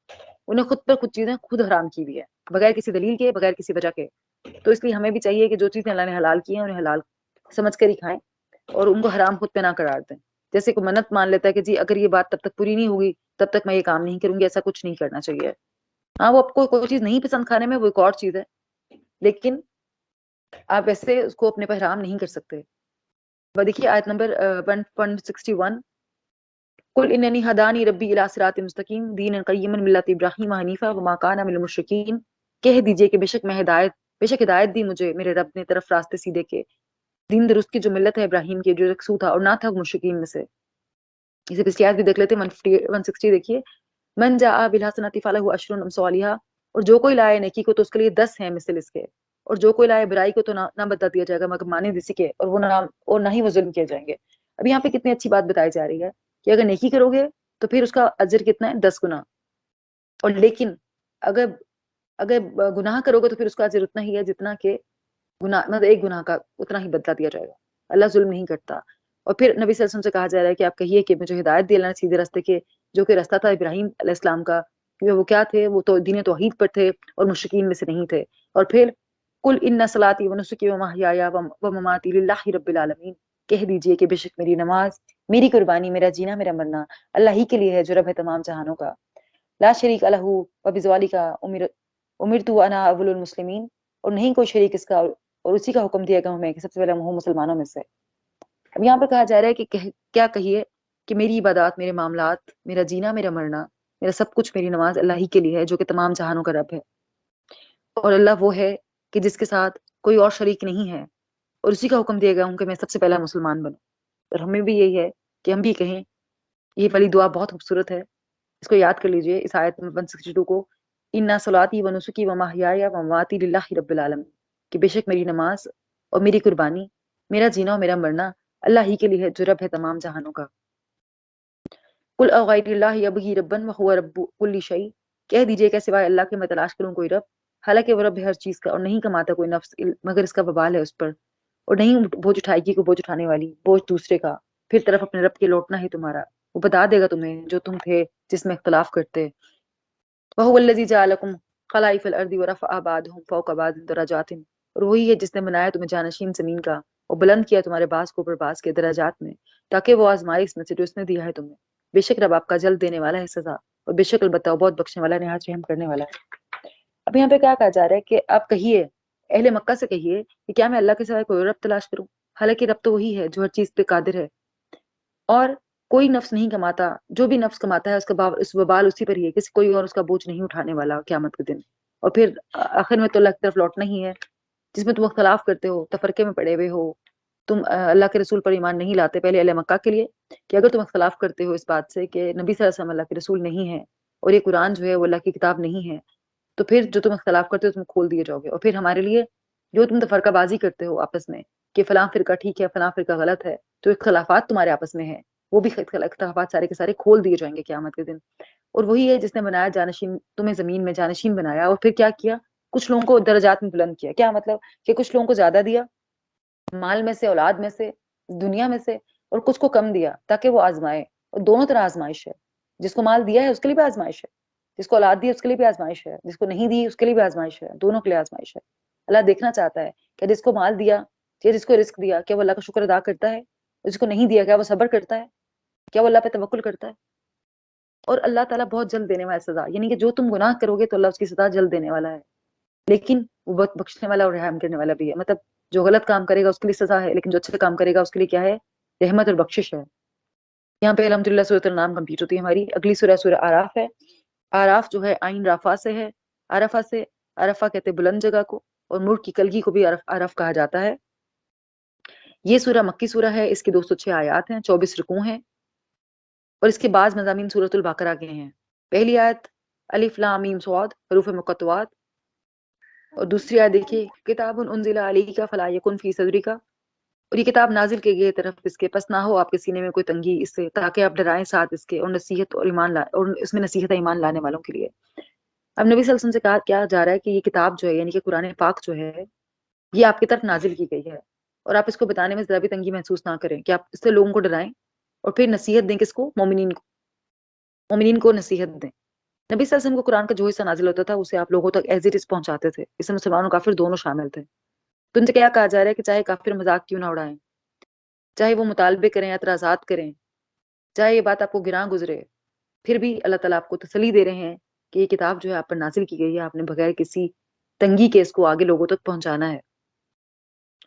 انہیں خود پر خود چیزیں خود حرام کی ہوئی ہے بغیر کسی دلیل کے، بغیر کسی وجہ کے۔ تو اس لیے ہمیں بھی چاہیے کہ جو چیزیں اللہ نے حلال کی ہیں انہیں حلال سمجھ کر ہی کھائیں اور ان کو حرام خود پہ نہ قرار دیں۔ جیسے کوئی منت مان لیتا ہے کہ جی اگر یہ بات تب تک پوری نہیں ہوگی تب تک میں یہ کام نہیں کروں گی، ایسا کچھ نہیں کرنا چاہیے۔ ہاں وہ آپ کو کوئی چیز نہیں پسند کھانے میں وہ ایک اور چیز ہے، لیکن آپ ایسے اس کو اپنے پر حرام نہیں کر سکتے۔ دیکھیے آیت نمبر 161، قل اننی ہدانی ربی الی صراط مستقیم دینا قیما ملت ابراہیم حنیفا وما کان من المشرکین، کہہ دیجئے کہ بے شک ہدایت دی مجھے میرے رب نے طرف راستے سیدھے کے، دین درست کی جو ملت ہے ابراہیم کی، جو یکسو تھا اور نہ تھا مشرکین میں سے۔ اسے پچھلی آیت بھی دیکھ لیتے ہیں 160 دیکھیے، من جاء بالحسنۃ فلہ عشر امثالها، اور جو کوئی لائے نیکی کو تو اس کے لیے 10 ہیں مثل اس کے، اور جو کوئی لائے برائی کو تو نہ بدلہ دیا جائے گا مگر مانند اسی کے، اور نہ ہی وہ ظلم کیے جائیں گے۔ اب یہاں پہ کتنی اچھی بات بتائی جا رہی ہے کہ اگر نیکی کرو گے تو پھر اس کا اجر کتنا ہے؟ 10 گنا، اور لیکن اگر گناہ کرو گے تو پھر اس کا اجر اتنا ہی ہے جتنا کہ گناہ مطلب ایک گناہ کا اتنا ہی بدلہ دیا جائے گا۔ اللہ ظلم نہیں کرتا۔ اور پھر نبی صلی اللہ علیہ وسلم سے کہا جا رہا ہے کہ آپ کہیے کہ مجھے ہدایت دی اللہ نے سیدھے راستے کے، جو کہ راستہ تھا ابراہیم علیہ السلام کا، کیونکہ وہ کیا تھے؟ وہ تو دین توحید پر تھے اور مشرکین میں سے نہیں تھے۔ اور پھر قل ان صلاتی ونسکی ومحیایا ومماتی للہ رب العالمین، کہہ دیجئے کہ بے شک میری نماز، میری قربانی، میرا جینا، میرا مرنا اللہ ہی کے لیے ہے جو رب ہے تمام جہانوں کا، لا شریک لہ وبذالک امرت وانا اول المسلمین، اور نہیں کوئی شریک اس کا، اور اسی کا حکم دیا گیا ہمیں کہ سب سے پہلے ہم مسلمانوں میں سے۔ اب یہاں پہ کہا جا رہا ہے کہ کیا کہیے کہ میری عبادات، میرے معاملات، میرا جینا، میرا مرنا، میرا سب کچھ، میری نماز اللہ ہی کے لیے ہے جو کہ تمام جہانوں کا رب ہے، اور اللہ وہ ہے کہ جس کے ساتھ کوئی اور شریک نہیں ہے، اور اسی کا حکم دیا گیا ہوں کہ میں سب سے پہلا مسلمان بنوں۔ اور ہمیں بھی یہی ہے کہ ہم بھی کہیں، یہ والی دعا بہت خوبصورت ہے، اس کو یاد کر لیجئے اس آیت 162 کو، انا صلاتی ونسکی ومحیایا ومماتی للہ رب العالمین، کہ بے شک میری نماز اور میری قربانی، میرا جینا اور میرا مرنا اللہ ہی کے لیے ہے جو رب ہے تمام جہانوں کا۔ قل اغیر اللہ ابغی ربا وهو رب کل شیء، کہہ دیجئے کہ سوائے اللہ کے میں تلاش کروں کوئی رب، حالانکہ وہ رب ہے ہر چیز کا، اور نہیں کماتا کوئی نفس مگر اس کا وبال ہے اس پر، اور نہیں بوجھ اٹھائے گی کوئی بوجھ اٹھانے والی بوجھ دوسرے کا، پھر طرف اپنے رب کے لوٹنا ہی تمہارا، وہ بتا دے گا تمہیں جو تم تھے جس میں اختلاف کرتے۔ وهو الذی جعلکم خلائف الارض ورفع بعضهم فوق بعض درجات، اور وہی ہے جس نے بنایا تمہیں جانشین زمین کا اور بلند کیا تمہارے بعض کو اوپر بعض کے درجات میں، تاکہ وہ آزمائش میں سے جو اس نے دیا ہے تمہیں، بے شک رب آپ کا جلد دینے والا ہے سزا، اور بے شک البتہ وہ بہت بخشنے والا، نہایت رحم کرنے والا ہے۔ اب یہاں پہ کیا کہا جا رہا ہے کہ آپ کہیے، اہل مکہ سے کہیے کہ کیا میں اللہ کے سوائے کوئی رب تلاش کروں، حالانکہ رب تو وہی ہے جو ہر چیز پہ قادر ہے، اور کوئی نفس نہیں کماتا، جو بھی نفس کماتا ہے اس کا اس وبال اسی پر ہی ہے، کسی کوئی اور اس کا بوجھ نہیں اٹھانے والا قیامت کے دن۔ اور پھر آخر میں تو اللہ کی طرف لوٹنا ہی ہے، جس میں تم اختلاف کرتے ہو، تفرقے میں پڑے ہوئے ہو، تم اللہ کے رسول پر ایمان نہیں لاتے۔ پہلے اہل مکہ کے لیے کہ اگر تم اختلاف کرتے ہو اس بات سے کہ نبی صلی اللہ علیہ وسلم اللہ کے رسول نہیں ہے اور یہ قرآن جو ہے وہ اللہ کی کتاب نہیں ہے، تو پھر جو تم اختلاف کرتے ہو تم کھول دیے جاؤ گے۔ اور پھر ہمارے لیے جو تم تفرقہ بازی کرتے ہو آپس میں کہ فلاں فرقہ ٹھیک ہے فلاں فرقہ غلط ہے، تو اختلافات تمہارے آپس میں ہیں، وہ بھی اختلافات سارے کے سارے کھول دیے جائیں گے قیامت کے دن۔ اور وہی ہے جس نے بنایا جانشین، تمہیں زمین میں جانشین بنایا، اور پھر کیا کیا؟ کچھ لوگوں کو درجات میں بلند کیا۔ کیا مطلب؟ کہ کچھ لوگوں کو زیادہ دیا مال میں سے، اولاد میں سے، دنیا میں سے، اور کچھ کو کم دیا تاکہ وہ آزمائے۔ اور دونوں طرح آزمائش ہے، جس کو مال دیا ہے اس کے لیے بھی آزمائش ہے، جس کو اولاد دی ہے اس کے لیے بھی آزمائش ہے، جس کو نہیں دی اس کے لیے بھی آزمائش ہے، دونوں کے لیے آزمائش ہے۔ اللہ دیکھنا چاہتا ہے کہ جس کو مال دیا یا جس کو رزق دیا کیا وہ اللہ کا شکر ادا کرتا ہے، جس کو نہیں دیا کیا وہ صبر کرتا ہے، کیا وہ اللہ پہ توکل کرتا ہے۔ اور اللہ تعالیٰ بہت جلد دینے والا ہے سزا، یعنی کہ جو تم گناہ کرو گے تو اللہ اس کی سزا جلد دینے والا ہے۔ لیکن وہ بہت بخشنے والا اور رحم کرنے والا بھی ہے. مطلب جو غلط کام کرے گا اس کے لیے سزا ہے، لیکن جو اچھا کام کرے گا اس کے لیے کیا ہے؟ رحمت اور بخشش ہے. یہاں پہ الحمدللہ سورۃ النام کمپلیٹ ہوتی ہے ہماری. اگلی سورہ آراف ہے. آراف جو ہے آئین رافا سے ہے. عرفہ سے، عرفہ کہتے ہیں بلند جگہ کو، اور ملک کی کلگی کو بھی عرف کہا جاتا ہے. یہ سورہ مکی سورہ ہے. اس کی 206 آیات ہیں، 24 رکوع ہیں، اور اس کے بعض مضامین سورۃ البقرہ کے ہیں. پہلی آیت الف لام میم صاد حروف مقطعات، اور دوسری آیت دیکھیے کتاب انزل علیک فلا یکن فی صدرک، اور یہ کتاب نازل کی گئی طرف اس کے، پس نہ ہو آپ کے سینے میں کوئی تنگی اس سے، تاکہ آپ ڈرائیں ساتھ اس کے، اور نصیحت اور ایمان اور اس میں نصیحت ایمان لانے والوں کے لیے. اب نبی صلی اللہ علیہ وسلم سے کہا کیا جا رہا ہے کہ یہ کتاب جو ہے یعنی کہ قرآن پاک جو ہے یہ آپ کی طرف نازل کی گئی ہے، اور آپ اس کو بتانے میں ذرا بھی تنگی محسوس نہ کریں، کہ آپ اس سے لوگوں کو ڈرائیں اور پھر نصیحت دیں کس کو؟ مومنین کو نصیحت دیں. نبی صلی اللہ علیہ وسلم کو قرآن کا جو حصہ نازل ہوتا تھا اسے آپ لوگوں تک ایز اٹ از پہنچاتے تھے. اس میں مسلمانوں کافر دونوں شامل تھے. تو ان سے کیا کہا جا رہا ہے کہ چاہے کافر مذاق کیوں نہ اڑائیں، چاہے وہ مطالبے کریں، اعتراضات کریں، چاہے یہ بات آپ کو گراں گزرے، پھر بھی اللہ تعالیٰ آپ کو تسلی دے رہے ہیں کہ یہ کتاب جو ہے آپ پر نازل کی گئی ہے، آپ نے بغیر کسی تنگی کے اس کو آگے لوگوں تک پہنچانا ہے.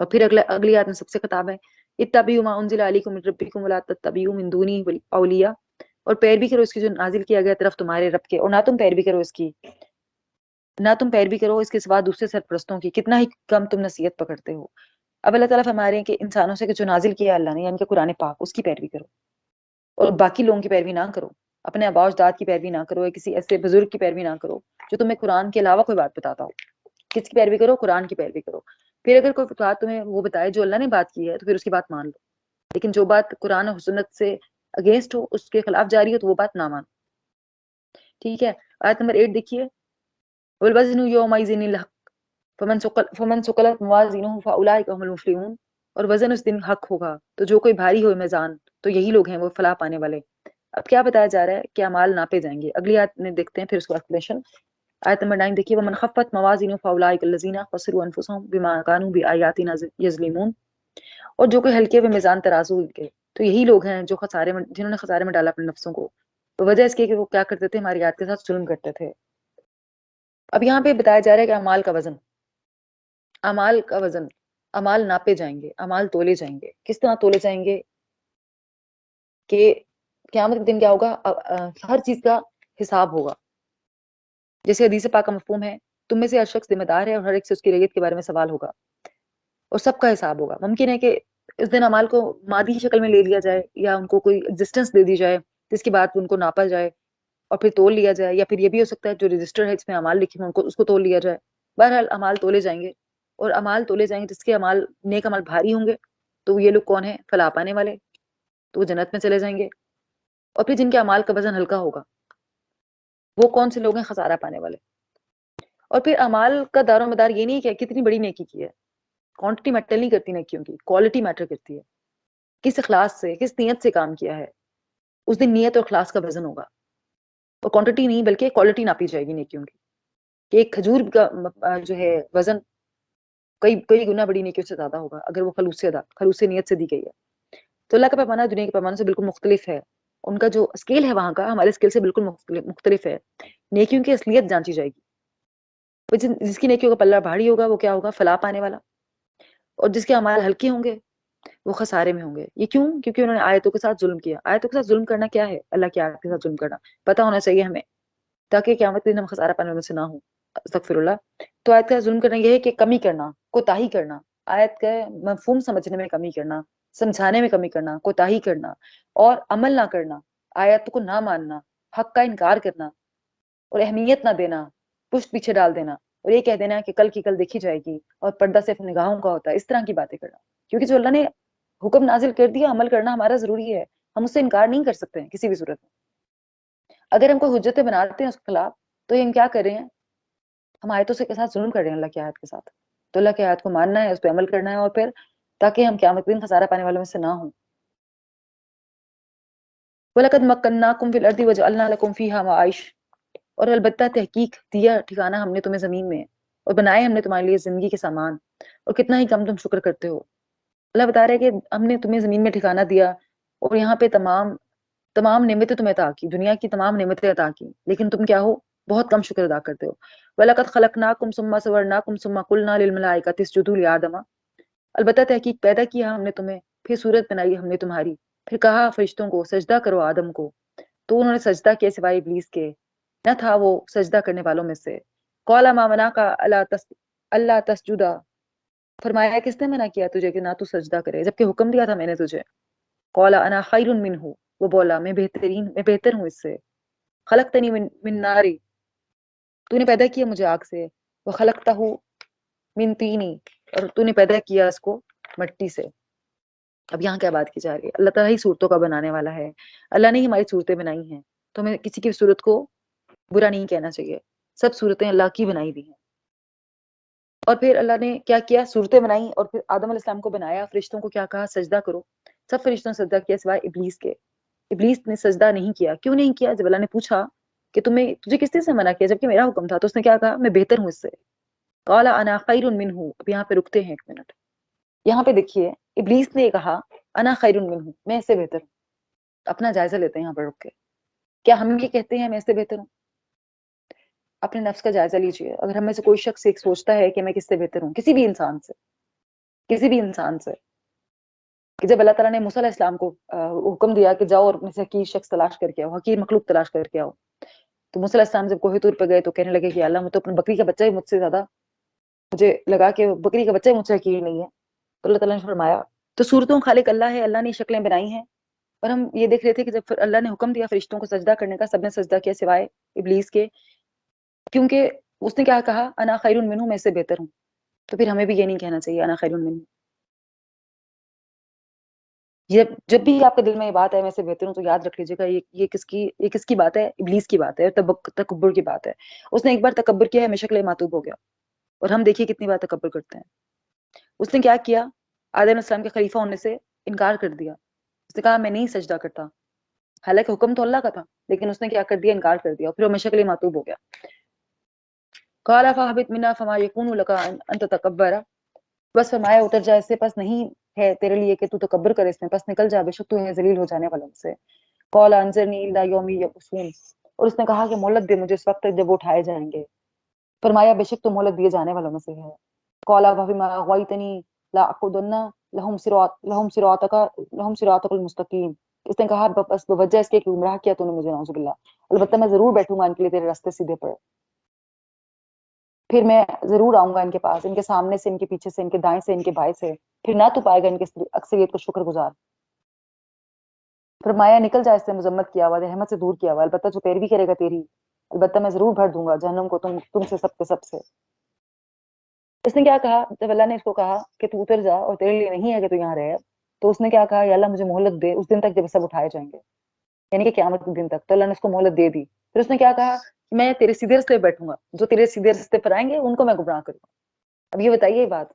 اور پھر اگلی آیت میں سب سے خطاب ہے اتبعوا ما انزل الیکم من ربکم ولا تتبعوا من دونه اولیاء، اور پیروی کرو اس کی جو نازل کیا گیا طرف تمہارے رب کے، اور نہ تم پیروی کرو اس کی، نہ تم پیروی کرو اس کے سوا دوسرے سرپرستوں کی، کتنا ہی کم تم نصیحت پکڑتے ہو. اب اللہ تعالیٰ فرما رہے ہیں کہ انسانوں سے کہ جو نازل کیا اللہ نے یعنی کہ قرآن پاک، اس کی پیروی کرو، اور باقی لوگوں کی پیروی نہ کرو. اپنے آباء و اجداد کی پیروی نہ کرو، یا کسی ایسے بزرگ کی پیروی نہ کرو جو تمہیں قرآن کے علاوہ کوئی بات بتاتا ہو. کس کی پیروی کرو؟ قرآن کی پیروی کرو. پھر اگر کوئی بات تمہیں وہ بتائے جو اللہ نے بات کی ہے تو پھر اس کی بات مان لو، لیکن جو بات قرآن اور سنت سے اگینسٹ ہو، اس کے خلاف جاری ہو، تو وہ بات نہ مانو. ٹھیک ہے. آیت نمبر 8 دیکھیے والوزن یومئذ الحق فمن ثقلت موازینہ فاولئک هم المفلحون، اور وزن اس دن حق ہوگا تو جو کوئی بھاری ہوئے میزان تو یہی لوگ ہیں وہ فلاح پانے والے. اب کیا بتایا جا رہا ہے کہ اعمال ناپے جائیں گے. اگلی آیت میں دیکھتے ہیں پھر اس کو ایکسپلینیشن. آیت نمبر 9 دیکھیے ومن خفت موازینہ فاولئک الذین خسروا انفسهم بما كانوا بآیاتنا یظلمون، اور جو کوئی ہلکے ہوئے میزان ترازو کے تو یہی لوگ ہیں جو جنہوں نے خسارے میں ڈالا اپنے نفسوں کو، تو وجہ اس کی کہ وہ کیا کرتے تھے؟ ہماری آیات کے ساتھ ظلم کرتے تھے. اب یہاں پہ بتایا جا رہا ہے کہ اعمال کا وزن، اعمال کا وزن، اعمال ناپے جائیں گے، اعمال تولے جائیں گے. کس طرح تولے جائیں گے؟ کہ قیامت کے دن کیا ہوگا؟ ہر چیز کا حساب ہوگا. جیسے حدیث پاک کا مفہوم ہے تم میں سے ہر شخص ذمہ دار ہے اور ہر ایک سے اس کی ریت کے بارے میں سوال ہوگا اور سب کا حساب ہوگا. ممکن ہے کہ اس دن اعمال کو مادی شکل میں لے لیا جائے یا ان کو کوئی ایگزسٹنس دے دی جائے جس کے بعد ان کو ناپا جائے اور پھر تول لیا جائے، یا پھر یہ بھی ہو سکتا ہے جو رجسٹر ہے اس میں اعمال لکھے ہیں اس کو تول لیا جائے. بہرحال اعمال تولے جائیں گے، اور اعمال تولے جائیں گے جس کے اعمال نیک اعمال بھاری ہوں گے تو یہ لوگ کون ہیں؟ فلاح پانے والے، تو وہ جنت میں چلے جائیں گے. اور پھر جن کے اعمال کا وزن ہلکا ہوگا وہ کون سے لوگ ہیں؟ خسارہ پانے والے. اور پھر اعمال کا دار و مدار یہ نہیں کہ کتنی بڑی نیکی کی ہے، کوانٹٹی میٹر نہیں کرتی نیکیوں کی، کوالٹی میٹر کرتی ہے. کس اخلاص سے، کس نیت سے کام کیا ہے، اس دن نیت اور اخلاص کا وزن ہوگا. اور کوانٹٹی نہیں بلکہ کوالٹی ناپی جائے گی نیکیوں کی، کہ ایک کھجور کا جو ہے وزن کئی گنا بڑی نیکیوں سے زیادہ ہوگا اگر وہ خلوص سے نیت سے دی گئی ہے. تو اللہ کا پیمانہ دنیا کے پیمانے سے بالکل مختلف ہے. ان کا جو اسکیل ہے وہاں کا ہمارے اسکیل سے بالکل مختلف ہے. نیکیوں کی اصلیت جانچی جائے گی. جس کی نیکیوں کا پلہ بھاری ہوگا وہ کیا ہوگا؟ فلاح پانے والا. اور جس کے اعمال ہلکے ہوں گے وہ خسارے میں ہوں گے. یہ کیوں؟ کیونکہ انہوں نے آیتوں کے ساتھ ظلم کیا. آیتوں کے ساتھ ظلم کرنا کیا ہے؟ اللہ کی آیت کے ساتھ ظلم کرنا پتہ ہونا چاہیے ہمیں، تاکہ قیامت کے دن ہم خسارہ پانے میں سے نہ ہوں. استغفر اللہ. تو آیت کا ظلم کرنا یہ ہے کہ کمی کرنا، کوتاہی کرنا، آیت کا مفہوم سمجھنے میں کمی کرنا، سمجھانے میں کمی کرنا، کوتاہی کرنا اور عمل نہ کرنا، آیت کو نہ ماننا، حق کا انکار کرنا اور اہمیت نہ دینا، پشت پیچھے ڈال دینا اور یہ کہہ دینا کہ کل کی کل دیکھی جائے گی اور پردہ صرف نگاہوں کا ہوتا ہے، اس طرح کی باتیں کرنا. کیونکہ جو اللہ نے حکم نازل کر دیا عمل کرنا ہمارا ضروری ہے، ہم اس سے انکار نہیں کر سکتے ہیں کسی بھی صورت میں. اگر ہم کوئی حجتیں بناتے ہیں اس کے خلاف تو یہ ہم کیا کر رہے ہیں؟ ہم آیتوں سے کے ساتھ ظلم کر رہے ہیں اللہ کی آیت کے ساتھ. تو اللہ کی آیت کو ماننا ہے، اس پہ عمل کرنا ہے، اور پھر تاکہ ہم قیامت کے دن خسارہ پانے والوں میں سے نہ ہوں. وَلَقَدْ مَكَّنَّاكُمْ فِي الْأَرْضِ وَجَعَلْنَا لَكُمْ فِيهَا مَعَائِشَ، اور البتہ تحقیق دیا ٹھکانہ ہم نے تمہیں زمین میں اور بنائے ہم نے تمہارے لیے زندگی کے سامان، اور کتنا ہی کم تم شکر کرتے ہو. اللہ بتا رہا ہے کہ ہم نے تمہیں زمین میں ٹھکانہ دیا اور یہاں پہ تمام نعمتیں تمہیں عطا کی، دنیا کی تمام نعمتیں عطا کی، لیکن تم کیا ہو؟ بہت کم شکر ادا کرتے ہو. وَلَقَدْ خَلَقْنَاكُمْ ثُمَّ صَوَّرْنَاكُمْ ثُمَّ قُلْنَا لِلْمَلَائِكَةِ اسْجُدُوا لِآدَمَ. البتہ تحقیق پیدا کیا ہم نے تمہیں، پھر صورت بنائی ہم نے تمہاری، پھر کہا فرشتوں کو سجدہ کرو آدم کو، تو انہوں نے سجدہ کیا سوائے ابلیس کے، نہ تھا وہ سجدہ کرنے والوں میں سے. قَالَ مَا مَنَعَكَ أَلَّا تَسْجُدَ. فرمایا کس نے منع کیا تجھے کہ نہ تو سجدہ کرے جبکہ حکم دیا تھا میں نے تجھے. قَالَ أَنَا خَيْرٌ مِّنْهُ. وہ بولا میں بہتر ہوں اس سے. خلقتنی من نار. تو نے پیدا کیا مجھے آگ سے. وخلقتہ من طین. اور تو نے پیدا کیا اس کو مٹی سے. اب یہاں کیا بات کی جا رہی ہے؟ اللہ تعالیٰ ہی صورتوں کا بنانے والا ہے. اللہ نے ہی ہماری صورتیں بنائی ہیں، تو ہمیں کسی کی صورت کو برا نہیں کہنا چاہیے. سب صورتیں اللہ کی بنائی ہوئی ہیں. اور پھر اللہ نے کیا کیا؟ صورتیں بنائی اور پھر آدم علیہ السلام کو بنایا. فرشتوں کو کیا کہا؟ سجدہ کرو. سب فرشتوں نے سجدہ کیا سوائے ابلیس کے. ابلیس نے سجدہ نہیں کیا. کیوں نہیں کیا؟ جب اللہ نے پوچھا کہ تجھے کس نے منع کیا جبکہ میرا حکم تھا، تو اس نے کیا کہا؟ میں بہتر ہوں اس سے. قال انا خیر منہ. اب یہاں پہ رکتے ہیں ایک منٹ. یہاں پہ دیکھیے ابلیس نے کہا انا خیر منہ، میں اس سے بہتر ہوں. اپنا جائزہ لیتے ہیں یہاں پر رک کے. کیا ہم یہ کہتے ہیں میں اس سے بہتر ہوں؟ اپنے نفس کا جائزہ لیجیے. اگر ہم میں سے کوئی شخص ایک سوچتا ہے کہ میں کس سے بہتر ہوں، کسی بھی انسان سے، کہ جب اللہ تعالیٰ نے موسیٰ علیہ السلام کو حکم دیا کہ جاؤ اور اپنے سے حقیر شخص تلاش کر کے آؤ، حقیر مخلوق تلاش کر کے آؤ، تو موسیٰ علیہ السلام جب کوہ طور پہ گئے تو کہنے لگے کہ اللہ میں تو اپنے بکری کا بچہ ہی مجھ سے زیادہ، مجھے لگا کہ بکری کا بچہ ہی مجھ سے حقیر نہیں ہے. تو اللہ تعالیٰ نے فرمایا تو صورتوں خالق اللہ ہے، اللہ نے شکلیں بنائی ہیں. اور ہم یہ دیکھ رہے تھے کہ جب اللہ نے حکم دیا فرشتوں کو سجدہ کرنے کا، سب نے سجدہ کیا سوائے ابلیس کے، کیونکہ اس نے کیا کہا؟ انا خیر منہ، میں اس سے بہتر ہوں. تو پھر ہمیں بھی یہ نہیں کہنا چاہیے انا خیر منہ. جب بھی آپ کے دل میں یہ بات ہے میں سے بہتر ہوں، تو یاد رکھ لیجیے گا یہ کس کی بات ہے؟ ابلیس کی بات ہے، تکبر کی بات ہے. اس نے ایک بار تکبر کیا ہے، ہمیشہ کے لیے معطوب ہو گیا. اور ہم دیکھیے کتنی بار تکبر کرتے ہیں. اس نے کیا کیا؟ آدم علیہ السلام کے خلیفہ ہونے سے انکار کر دیا. اس نے کہا میں نہیں سجدہ کرتا، حالانکہ حکم تو اللہ کا تھا، لیکن اس نے کیا کر دیا؟ انکار کر دیا، اور پھر ہمیشہ کے لیے معطوب ہو گیا. قال فاهبط منها فما يكون لك ان تتكبر. بس فرمایا اتر جا اس سے، پس نہیں ہے تیرے لیے کہ تو تکبر کرے اس میں، پس نکل جا، بے شک تو ہے ذلیل ہو جانے والوں سے. قال انظرني الى يوم يبعثون. اور اس نے کہا کہ مہلت دے مجھے اس وقت تک جب وہ اٹھائے جائیں گے. فرمایا بے شک تو مہلت دیے جانے والوں میں سے ہے. قال فبما اغويتني لاقعدن لهم صراطك المستقيم. اس نے کہا بس بوجہ اس کے کہ گمراہ کیا تو نے مجھے، نعوذ باللہ، البتہ میں ضرور بیٹھوں گا ان کے لیے تیرے راستے سیدھے پر. پھر میں ضرور آؤں گا ان کے پاس، ان کے سامنے سے، ان کے پیچھے سے، ان کے دائیں سے، ان کے بائیں سے. پھر نہ تو پائے گا ان کی اکثریت کو شکر گزار. فرمایا نکل جائے اس سے مذمت کیا ہوا، رحمت سے دور کیا ہوا، البتہ جو پیروی کرے گا تیری، البتہ میں ضرور بھر دوں گا جہنم کو تم سے، سب کے سب سے. اس نے کیا کہا جب اللہ نے اس کو کہا کہ تو اتر جا اور تیرے لیے نہیں ہے کہ تو یہاں رہے، تو اس نے کیا کہا؟ یا اللہ مجھے مہلت دے اس دن تک جب سب اٹھائے جائیں گے، یعنی کہ قیامت کے دن تک. تو اللہ نے اس کو مہلت دے دی. پھر اس نے کیا کہا؟ میں تیرے سیدھے راستے پہ بیٹھوں گا، جو تیرے سیدھے راستے پر آئیں گے ان کو میں گمراہ کروں گا. اب یہ بتائیے بات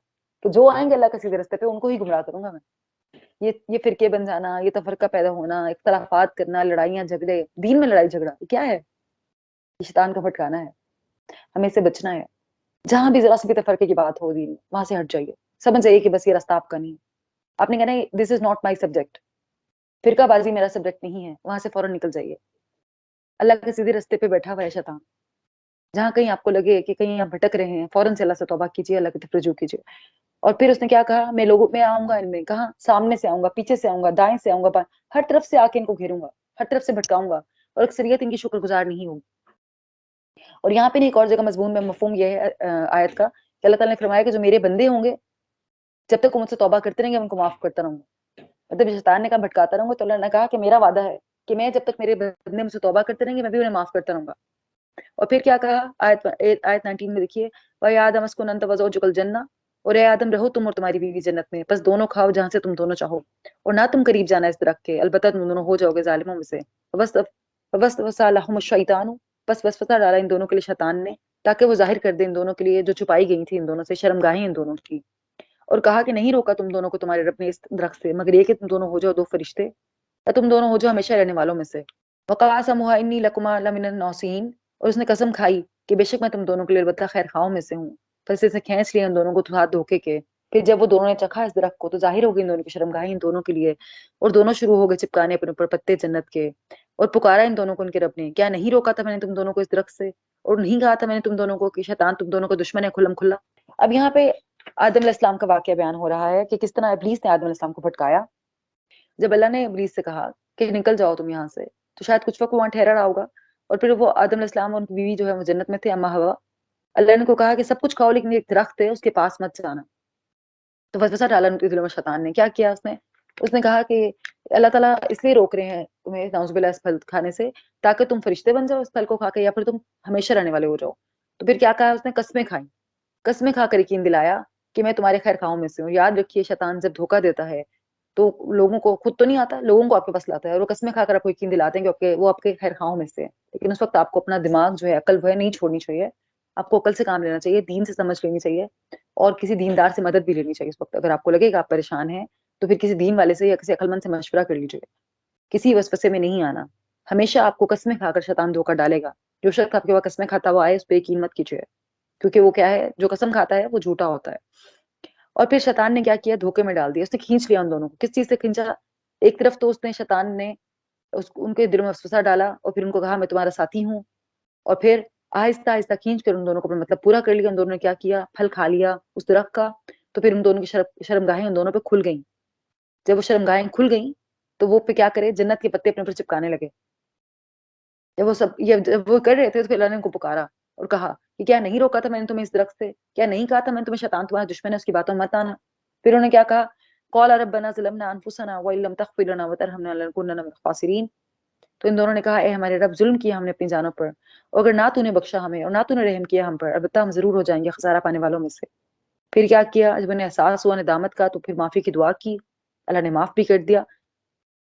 کہ جو آئیں گے اللہ کے سیدھے راستے پہ ان کو ہی گمراہ کروں گا میں. یہ فرقے بن جانا، یہ تفرقہ پیدا ہونا، اختلافات کرنا، لڑائیاں جھگڑے، دین میں لڑائی جھگڑا، یہ کیا ہے؟ یہ شیطان کا بھٹکانا ہے. ہمیں اسے بچنا ہے. جہاں بھی ذرا سی بھی تفرقے کی بات ہو دین، وہاں سے ہٹ جائیے. سمجھ جائیے کہ بس یہ راستہ آپ کا نہیں. آپ نے کہنا دس از ناٹ مائی سبجیکٹ، فرقہ بازی میرا سبجیکٹ نہیں ہے، وہاں سے فوراً نکل جائیے. اللہ کے سیدھے راستے پہ بیٹھا ہوا ہے شیطان. جہاں کہیں آپ کو لگے کہ کہیں آپ بھٹک رہے ہیں، فوراً سے اللہ سے توبہ کیجیے، اللہ کی طرف رجوع کیجیے. اور پھر اس نے کیا کہا؟ میں لوگوں میں آؤں گا، ان میں کہاں؟ سامنے سے آؤں گا، پیچھے سے آؤں گا، دائیں سے آؤں گا، ہر طرف سے آ کے ان کو گھیروں گا، ہر طرف سے بھٹکاؤں گا، اور اکثریت ان کی شکر گزار نہیں ہوگی. اور یہاں پہ ایک اور جگہ مضمون میں مفہوم یہ ہے آیت کا کہ اللہ تعالیٰ نے فرمایا کہ جو میرے بندے ہوں گے جب تک وہ مجھ سے توبہ کرتے رہیں گے، ان کو معاف کرتا رہوں گا. مطلب شیطان نے کہا بھٹکاتا رہوں گا، تو اللہ نے کہا کہ میرا وعدہ ہے کہ میں جب تک میرے بندے مجھ سے توبہ کرتے رہیں گے میں بھی انہیں معاف کرتا رہوں گا. اور پھر کیا کہا آیت 19 میں دیکھیے، وَيَا آدَمُ اسْكُنْ أَنْتَ وَزَوْجُكَ الْجَنَّةَ. اور اے آدم رہو تم اور تمہاری بیوی جنت میں، بس دونوں کھاؤ جہاں سے تم دونوں چاہو، اور نہ تم قریب جانا اس درخت کے، البتہ تم دونوں ہو جاؤ گے ظالموں میں سے. فَوَسْوَسَ لَهُمُ الشَّيْطَانُ. بس وسوسہ ڈالا ان دونوں کے لیے شیطان نے، تاکہ وہ ظاہر کر دے ان دونوں کے لیے جو چھپائی گئی تھی ان دونوں سے، شرمگاہیں ان دونوں کی. اور کہا کہ نہیں روکا تم دونوں کو تمہارے رب نے اس درخت سے، مگر یہ کہ تم دونوں ہو جاؤ دو فرشتے، یا تم دونوں ہو جاؤ ہمیشہ رہنے والوں میں سے. وَقَاسَمُهَا إِنِّي لَكُمَا لَمِنَ النَّاصِحِينَ. اور اس نے قسم کھائی کہ بے شک میں تم دونوں کے لیے البتہ خیر خواہوں میں سے ہوں. پھر اس نے کھینچ لیا ان دونوں کو ہاتھ دھوکے کے. پھر جب وہ دونوں نے چکھا اس درخت کو تو ظاہر ہو گئی ان دونوں کی شرمگاہیں ان دونوں کے لیے، اور دونوں شروع ہو گئے چپکانے اپنے اوپر پتے جنت کے. اور پکارا ان دونوں کو ان کے رب نے، کیا نہیں روکا تھا میں نے تم دونوں کو اس درخت سے، اور نہیں کہا تھا میں نے تم دونوں کو کہ شیطان تم دونوں کو دشمن ہے کھلم کھلا۔ اب یہاں پہ آدم علیہ السلام کا واقعہ بیان ہو رہا ہے کہ کس طرح ابلیس نے آدم علیہ السلام کو بھٹکایا۔ جب اللہ نے ابلیس سے کہا کہ نکل جاؤ تم یہاں سے، تو شاید کچھ وقت وہاں ٹھہرا رہا ہوگا، اور پھر وہ آدم علیہ السلام اور ان کی بیوی جو ہے وہ جنت میں تھے، اما ہوا، اللہ نے کو کہا کہ سب کچھ کھاؤ لیکن ایک درخت ہے اس کے پاس مت جانا۔ تو وسوسہ ڈالا ان کے دلوں میں شیطان نے، کیا کیا اس نے کہا کہ اللہ تعالیٰ اس لیے روک رہے ہیں تمہیں نعوذ باللہ اس پھل کھانے سے تاکہ تم فرشتے بن جاؤ اس پھل کو کھا کے، یا پھر تم ہمیشہ رہنے والے ہو جاؤ۔ تو پھر کیا کہا اس نے، قسمیں کھائیں، قسمیں کھا کر یقین دلایا کہ میں تمہارے خیر خواہوں میں سے ہوں۔ یاد رکھیے شیطان جب دھوکہ دیتا ہے تو لوگوں کو، خود تو نہیں آتا، لوگوں کو آپ کے پاس لاتا ہے، اور وہ قسمیں کھا کر آپ کو یقین دلاتے ہیں کہ وہ آپ کے خیر خواہوں میں سے ہے، لیکن اس وقت آپ کو اپنا دماغ جو ہے، عقل وہ ہے نہیں چھوڑنی چاہیے، آپ کو عقل سے کام لینا چاہیے، دین سے سمجھ لینی چاہیے، اور کسی دیندار سے مدد بھی لینی چاہیے۔ اس وقت اگر آپ کو لگے کہ آپ پریشان ہیں تو پھر کسی دین والے سے یا کسی عقل مند سے مشورہ کر لیجیے، کسی وسوسے میں نہیں آنا۔ ہمیشہ آپ کو قسمیں کھا کر شیطان دھوکہ ڈالے گا، جو شخص آپ کے پاس قسمیں کھاتا ہوا آئے اس پہ یقین مت کیجیے، کیونکہ وہ کیا ہے، جو قسم کھاتا ہے وہ جھوٹا ہوتا ہے۔ اور پھر شیطان نے کیا کیا، دھوکے میں ڈال دیا، اس نے کھینچ لیا ان دونوں کو۔ کس چیز سے کھینچا، ایک طرف تو اس نے شیطان نے ان کے دل میں وسوسہ ڈالا اور پھر ان کو کہا میں تمہارا ساتھی ہوں، اور پھر آہستہ آہستہ کھینچ کر ان دونوں کو مطلب پورا کر لیا۔ ان دونوں نے کیا کیا، پھل کھا لیا اس درخت کا، تو پھر ان دونوں کی شرمگاہیں ان دونوں پہ کھل گئیں۔ جب وہ شرمگاہیں کھل گئیں تو وہ پہ کیا کرے، جنت کے پتے اپنے پر چپکانے لگے۔ جب وہ کر رہے تھے تو پھر اللہ نے ان کو پکارا اور کہا کہ کیا نہیں روکا تھا میں نے تمہیں اس درخت سے، کیا نہیں کہا تھا میں نے تمہیں شیطان تمہارا دشمن ہے اس کی باتوں میں مت آنا۔ پھر انہوں نے کیا کہا، قال ربنا ظلمنا انفسنا وان لم تغفر لنا وترحمنا لنكونن من الخاسرین۔ تو ان دونوں نے کہا اے ہمارے رب، ظلم کیا ہم نے اپنی جانوں پر، اور اگر نہ تو نے بخشا ہمیں اور نہ تو نے رحم کیا ہم پر، البتہ ہم ضرور ہو جائیں گے خسارہ پانے والوں میں سے۔ پھر کیا کیا، جب انہیں احساس ہوا ندامت کا تو پھر معافی کی دعا کی، اللہ نے معاف بھی کر دیا۔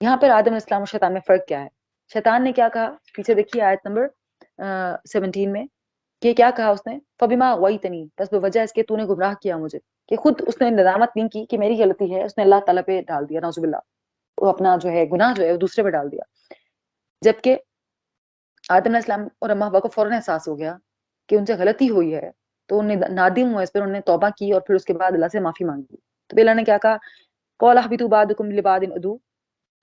یہاں پر آدم علیہ السلام اور شیطان میں فرق کیا ہے، شیطان نے کیا کہا، پیچھے دیکھیے آیت نمبر 17 میں، کہ کیا کہا اس نے، فبما اغویتنی، بس بوجہ اس کے تو نے گمراہ کیا مجھے، کہ خود اس نے ندامت نہیں کی کہ میری غلطی ہے، اس نے اللہ تعالیٰ پہ ڈال دیا، نعوذ باللہ، وہ اپنا جو ہے گناہ جو ہے وہ دوسرے پہ ڈال دیا۔ جبکہ آدم علیہ السلام اور اما حوا کو فوراً احساس ہو گیا کہ ان سے غلطی ہوئی ہے، تو انہیں نادم ہوئے اس پر، انہوں نے توبہ کی اور پھر اس کے بعد اللہ سے معافی مانگی۔ تو پھر اللہ نے کیا کہا، قال اهبطوا بعضكم لبعض عدو،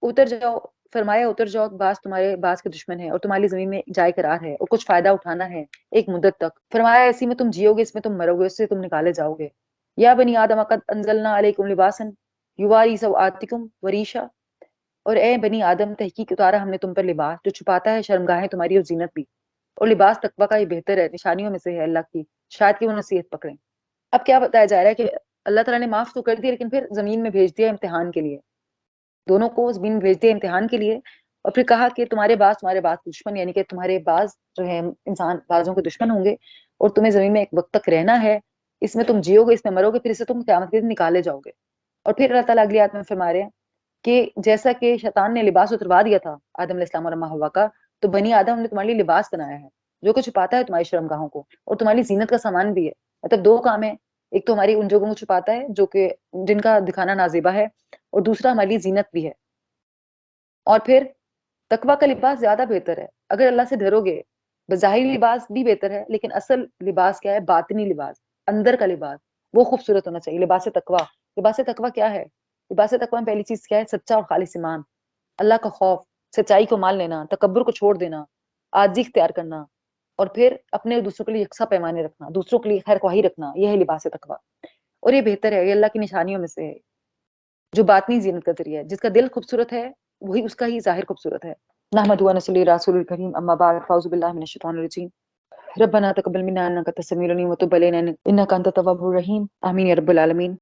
اتر جاؤ، فرمایا اتر جاؤ، بعض تمہارے بعض کے دشمن ہے اور تمہاری زمین میں جائے قرار ہے اور کچھ فائدہ اٹھانا ہے ایک مدت تک، فرمایا اسی میں تم جیو گے، اس میں تم مرو گے، اس سے تم نکالے جاؤ گے۔ یا بنی آدم قد انزلنا علیکم لباسا یواری سوآتکم وریشا، اور اے بنی آدم تحقیق اتارا ہم نے تم پر لباس جو چھپاتا ہے شرمگاہیں تمہاری اور زینت بھی، اور لباس تقویٰ کا یہ بہتر ہے، نشانیوں میں سے ہے اللہ کی، شاید کہ وہ نصیحت پکڑیں۔ اب کیا بتایا جا رہا ہے کہ اللہ تعالیٰ نے معاف تو کر دیا لیکن پھر زمین میں بھیج دیا امتحان کے لیے، دونوں کو زمین میں بھیج دیا امتحان کے لیے، اور پھر کہا کہ تمہارے بعض دشمن، یعنی کہ تمہارے بعض جو ہے انسان بعضوں کے دشمن ہوں گے، اور تمہیں زمین میں ایک وقت تک رہنا ہے، اس میں تم جیو گے، اس میں مرو گے، پھر اسے تم قیامت کے دن نکالے جاؤ گے۔ اور پھر اللہ تعالیٰ اگلی آیت میں فرما رہے ہیں کہ جیسا کہ شیطان نے لباس اتروا دیا تھا آدم علیہ السلام اور اما حوا کا، تو بنی آدم نے تمہارے لیے لباس بنایا ہے جو کہ چھپاتا ہے تمہاری شرمگاہوں کو، اور تمہاری زینت کا سامان بھی ہے۔ مطلب دو کام ہے، ایک تو ہماری ان جگہوں کو چھپاتا ہے جو کہ جن کا دکھانا نازیبا ہے، اور دوسرا ہماری زینت بھی ہے۔ اور پھر تقویٰ کا لباس زیادہ بہتر ہے، اگر اللہ سے ڈرو گے، بظاہری لباس بھی بہتر ہے لیکن اصل لباس کیا ہے، باطنی لباس، اندر کا لباس، وہ خوبصورت ہونا چاہیے۔ لباس تقویٰ، لباس تقویٰ کیا ہے، لباس تقویٰ میں پہلی چیز کیا ہے، سچا اور خالص ایمان، اللہ کا خوف، سچائی کو مان لینا، تکبر کو چھوڑ دینا، عاجزی اختیار کرنا، اور پھر اپنے دوسروں کے لیے یکساں پیمانے رکھنا، دوسروں کے لیے خیر خواہی رکھنا، یہ ہے لباس تقویٰ، اور یہ بہتر ہے، یہ اللہ کی نشانیوں میں سے ہے، جو باطنی زینت کا ذریعہ ہے۔ جس کا دل خوبصورت ہے وہی اس کا ہی ظاہر خوبصورت ہے۔ نحمد و نصلی رسول الکریم، اما بعد، فاعوذ باللہ من الشیطان الرجیم، ربنا تقبل منا انک انت السمیع العلیم وتب علینا انک انت التواب الرحیم، آمین یا رب العالمین۔